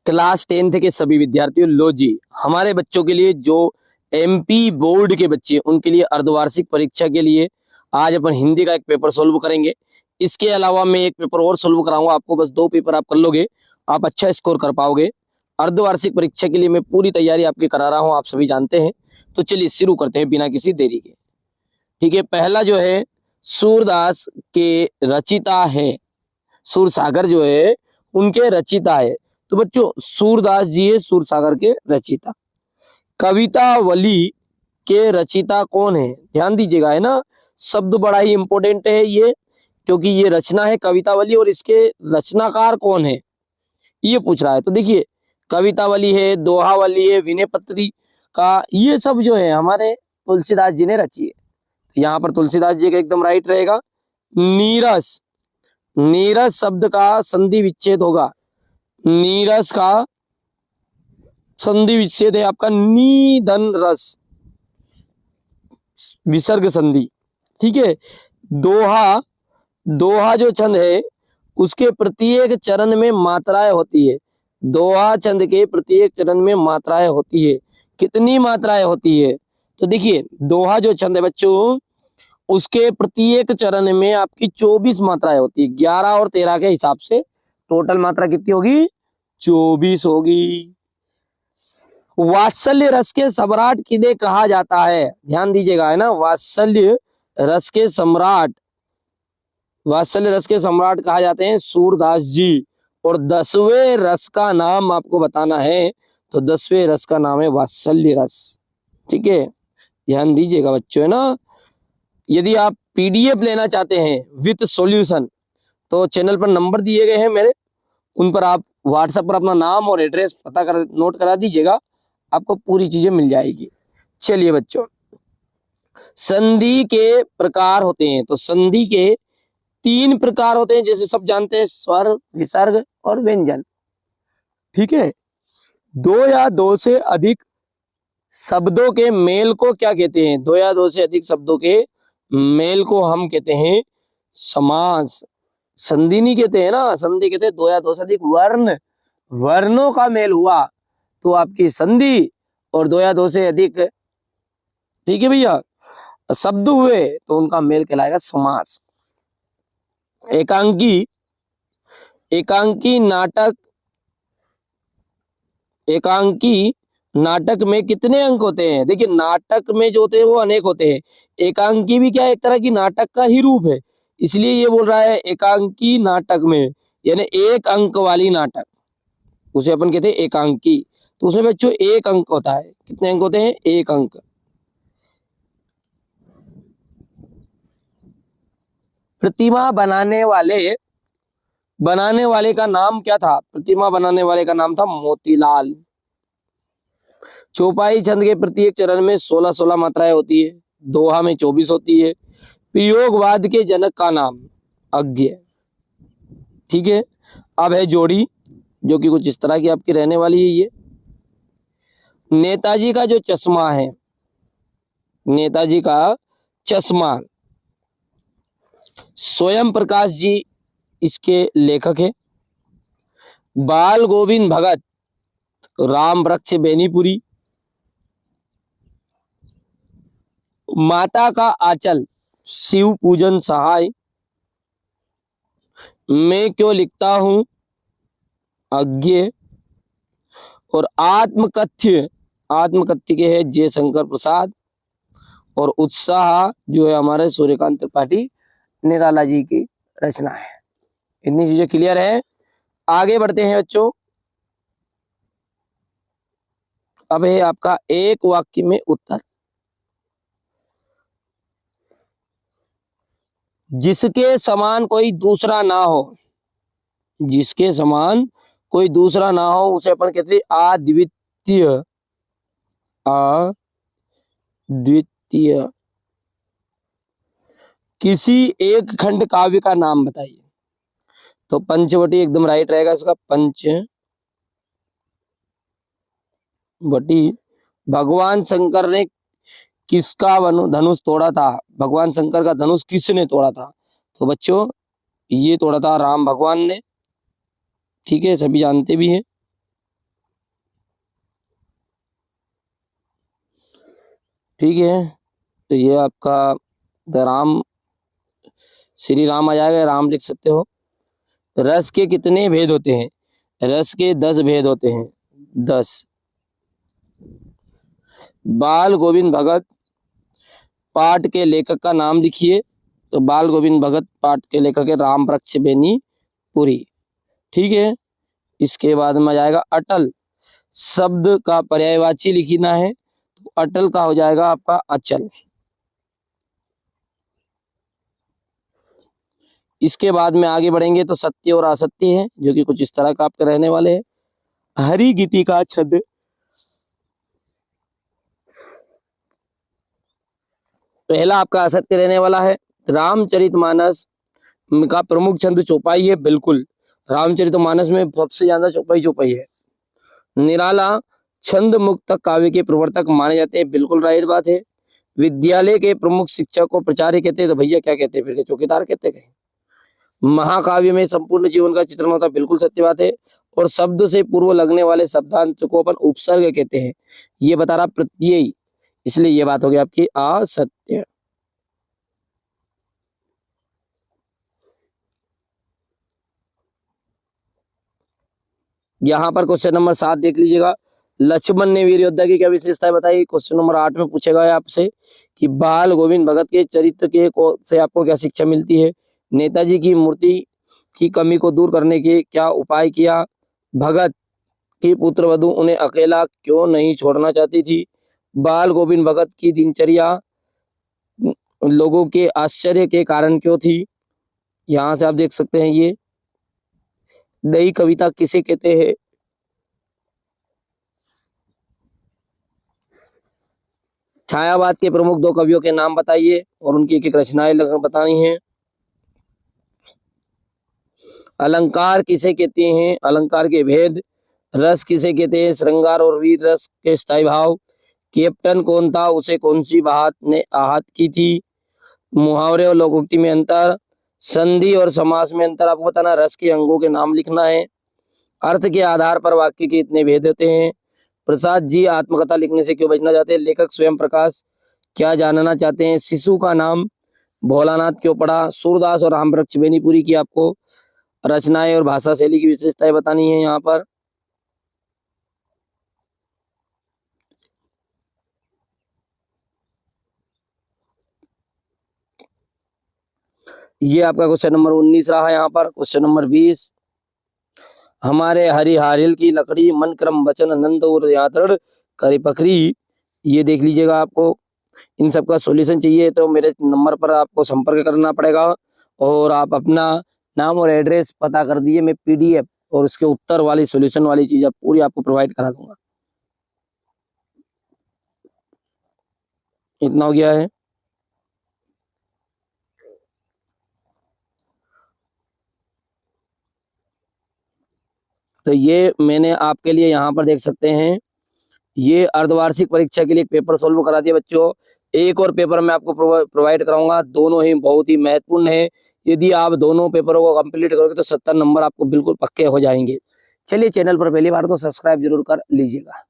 Class 10th के सभी विद्यार्थियों, लो जी, हमारे बच्चों के लिए जो एमपी बोर्ड के बच्चे उनके लिए अर्धवार्षिक परीक्षा के लिए आज अपन हिंदी का एक पेपर सोल्व करेंगे। इसके अलावा मैं एक पेपर और सोल्व कराऊंगा आपको। बस 2 पेपर आप कर लोगे, आप अच्छा स्कोर कर पाओगे। अर्धवार्षिक परीक्षा के लिए मैं पूरी तैयारी आपकी करा रहा हूं, आप सभी जानते हैं। तो चलिए शुरू करते हैं बिना किसी देरी के। ठीक है, पहला जो है सूरदास के रचिता है, सूरसागर जो है उनके रचिता है। तो बच्चों सूरदास जी है सूरसागर के रचिता। कवितावली के रचिता कौन है? ध्यान दीजिएगा, है ना, शब्द बड़ा ही इंपॉर्टेंट है ये, क्योंकि ये रचना है कवितावली और इसके रचनाकार कौन है ये पूछ रहा है। तो देखिए कवितावली है, दोहावली है, विनय पत्रिका, ये सब जो है हमारे तुलसीदास जी ने रची है। तो यहाँ पर तुलसीदास जी का एकदम राइट रहेगा। नीरस, नीरस शब्द का संधि विच्छेद होगा, नीरस का संधि विच्छेद है आपका निधन रस, विसर्ग संधि। ठीक है, दोहा, दोहा जो छंद है उसके प्रत्येक चरण में मात्राएं होती है। दोहा छंद के प्रत्येक चरण में मात्राएं होती है। कितनी मात्राएं होती है? तो देखिए दोहा जो छंद है बच्चों उसके प्रत्येक चरण में आपकी 24 मात्राएं होती है। 11 और 13 के हिसाब से टोटल मात्रा कितनी होगी? 24 होगी। वात्सल्य रस के सम्राट किन्हें कहा जाता है? ध्यान दीजिएगा, है ना, वात्सल्य रस के सम्राट, वात्सल्य रस के सम्राट कहा जाते हैं सूरदास जी। और 10वें रस का नाम आपको बताना है, तो 10वें रस का नाम है वात्सल्य रस। ठीक है, ध्यान दीजिएगा बच्चों, है ना। यदि आप पीडीएफ लेना चाहते हैं विथ सॉल्यूशन तो चैनल पर नंबर दिए गए हैं मेरे, उन पर आप व्हाट्सएप पर अपना नाम और एड्रेस पता कर नोट करा दीजिएगा, आपको पूरी चीजें मिल जाएगी। चलिए बच्चों, संधि के प्रकार होते हैं। तो संधि के 3 प्रकार होते हैं, जैसे सब जानते हैं, स्वर, विसर्ग और व्यंजन। ठीक है, 2 या 2 से अधिक शब्दों के मेल को क्या कहते हैं? 2 या 2 से अधिक शब्दों के मेल को हम कहते हैं समास। संधि नहीं कहते हैं ना, संधि कहते हैं 2 या 2 से अधिक वर्ण, वर्णों का मेल हुआ तो आपकी संधि, और 2 या 2 से अधिक, ठीक है भैया, शब्द हुए तो उनका मेल कहलाएगा समास। एकांकी, एकांकी नाटक, एकांकी नाटक में कितने अंक होते हैं? देखिए नाटक में जो होते हैं वो अनेक होते हैं, एकांकी भी क्या एक तरह की नाटक का ही रूप है, इसलिए ये बोल रहा है एकांकी नाटक में, यानी 1 अंक वाली नाटक उसे अपन कहते हैं एकांकी। तो उसमें बच्चों 1 अंक होता है। कितने अंक होते हैं? 1 अंक। प्रतिमा बनाने वाले, बनाने वाले का नाम क्या था? प्रतिमा बनाने वाले का नाम था मोतीलाल। चौपाई छंद के प्रत्येक चरण में 16-16 मात्राएं होती है, दोहा में 24 होती है। प्रयोगवाद के जनक का नाम अज्ञ। ठीक है, अब है जोड़ी, जो कि कुछ इस तरह की आपकी रहने वाली है। ये नेताजी का जो चश्मा है, नेताजी का चश्मा, स्वयं प्रकाश जी इसके लेखक है। बाल गोविंद भगत, राम वृक्ष बेनीपुरी। माता का आंचल, शिव पूजन सहाय। मैं क्यों लिखता हूं, अज्ञे। और आत्मकथ्य, आत्मकथ्य के है जयशंकर प्रसाद। और उत्साह जो है हमारे सूर्यकांत त्रिपाठी निराला जी की रचना है। इतनी चीजें क्लियर है। आगे बढ़ते हैं बच्चों। अब है आपका एक वाक्य में उत्तर। जिसके समान कोई दूसरा ना हो, जिसके समान कोई दूसरा ना हो उसे अपन कहते हैं अद्वितीय, अद्वितीय। किसी एक खंड काव्य का नाम बताइए। तो पंचवटी एकदम राइट रहेगा इसका, पंचवटी। भगवान शंकर ने किसका धनुष तोड़ा था? भगवान शंकर का धनुष किसने तोड़ा था? तो बच्चों ये तोड़ा था राम भगवान ने। ठीक है, सभी जानते भी हैं। ठीक है, तो ये आपका द राम, श्री राम आ जाएगा, राम लिख सकते हो। रस के कितने भेद होते हैं? रस के 10 भेद होते हैं, 10। बाल गोविंद भगत पाठ के लेखक का नाम लिखिए। तो बाल गोविंद भगत पाठ के लेखक है राम वृक्ष बेनीपुरी। ठीक है, इसके बाद में आ जाएगा अटल, शब्द का पर्यायवाची लिखना है, तो अटल का हो जाएगा आपका अचल। इसके बाद में आगे बढ़ेंगे तो सत्य और असत्य है, जो कि कुछ इस तरह का आपके रहने वाले हैं। हरि गीति का छंद, पहला आपका असत्य रहने वाला है। रामचरितमानस का प्रमुख छंद चौपाई है, बिल्कुल। रामचरितमानस में सबसे ज्यादा चौपाई है। निराला छंद मुक्त काव्य के प्रवर्तक माने जाते हैं, बिल्कुल राइट बात है। विद्यालय के प्रमुख शिक्षक को प्राचार्य कहते हैं, तो भैया क्या कहते हैं फिर, चौकीदार कहते हैं। महाकाव्य में संपूर्ण जीवन का चित्रण होता है, बिल्कुल सत्य बात है। और शब्द से पूर्व लगने वाले शब्दांत को अपन उपसर्ग कहते हैं, ये बता रहा प्रत्यय, इसलिए ये बात हो गई आपकी असत्य। यहाँ पर क्वेश्चन नंबर 7 देख लीजिएगा। लक्ष्मण ने वीर योद्धा की क्या विशेषताएं बताई? क्वेश्चन नंबर 8 में पूछेगा आपसे कि बाल गोविंद भगत के चरित्र के से आपको क्या शिक्षा मिलती है? नेताजी की मूर्ति की कमी को दूर करने के क्या उपाय किया? भगत की पुत्रवधू उन्हें अकेला क्यों नहीं छोड़ना चाहती थी? बाल गोविंद भगत की दिनचर्या लोगों के आश्चर्य के कारण क्यों थी? यहाँ से आप देख सकते हैं ये नई कविता किसे कहते हैं? छायावाद के प्रमुख 2 कवियों के नाम बताइए और उनकी एक-एक रचनाएं बतानी है। अलंकार किसे कहते हैं? अलंकार के भेद। रस किसे कहते हैं? श्रृंगार और वीर रस के स्थायी भाव। कैप्टन कौन था? उसे कौन सी बात ने आहत की थी? मुहावरे और लोकोक्ति में अंतर। संधि और समास में अंतर आपको बताना। रस के अंगों के नाम लिखना है। अर्थ के आधार पर वाक्य के इतने भेद होते हैं। प्रसाद जी आत्मकथा लिखने से क्यों बचना चाहते हैं? लेखक स्वयं प्रकाश क्या जानना चाहते हैं? शिशु का नाम भोलानाथ क्यों पड़ा? सूरदास और रामवृक्ष बेनीपुरी की आपको रचनाएं और भाषा शैली की विशेषताएं बतानी है। यहाँ पर ये आपका क्वेश्चन नंबर 19 रहा। यहाँ पर क्वेश्चन नंबर 20, हमारे हरिहारिल की लकड़ी मन क्रम वचन नंद और यात्रण करे पकड़ी, ये देख लीजिएगा। आपको इन सब का सॉल्यूशन चाहिए तो मेरे नंबर पर आपको संपर्क करना पड़ेगा और आप अपना नाम और एड्रेस पता कर दिए, मैं पीडीएफ और उसके उत्तर वाली सॉल्यूशन वाली चीज पूरी आपको प्रोवाइड करा दूंगा। इतना हो गया है। तो ये मैंने आपके लिए यहाँ पर देख सकते हैं, ये अर्धवार्षिक परीक्षा के लिए पेपर सोल्व करा दिया बच्चों। एक और पेपर मैं आपको प्रोवाइड कराऊंगा, दोनों ही बहुत ही महत्वपूर्ण है। यदि आप दोनों पेपरों को कंप्लीट करोगे तो 70 नंबर आपको बिल्कुल पक्के हो जाएंगे। चलिए, चैनल पर पहली बार तो सब्सक्राइब जरूर कर लीजिएगा।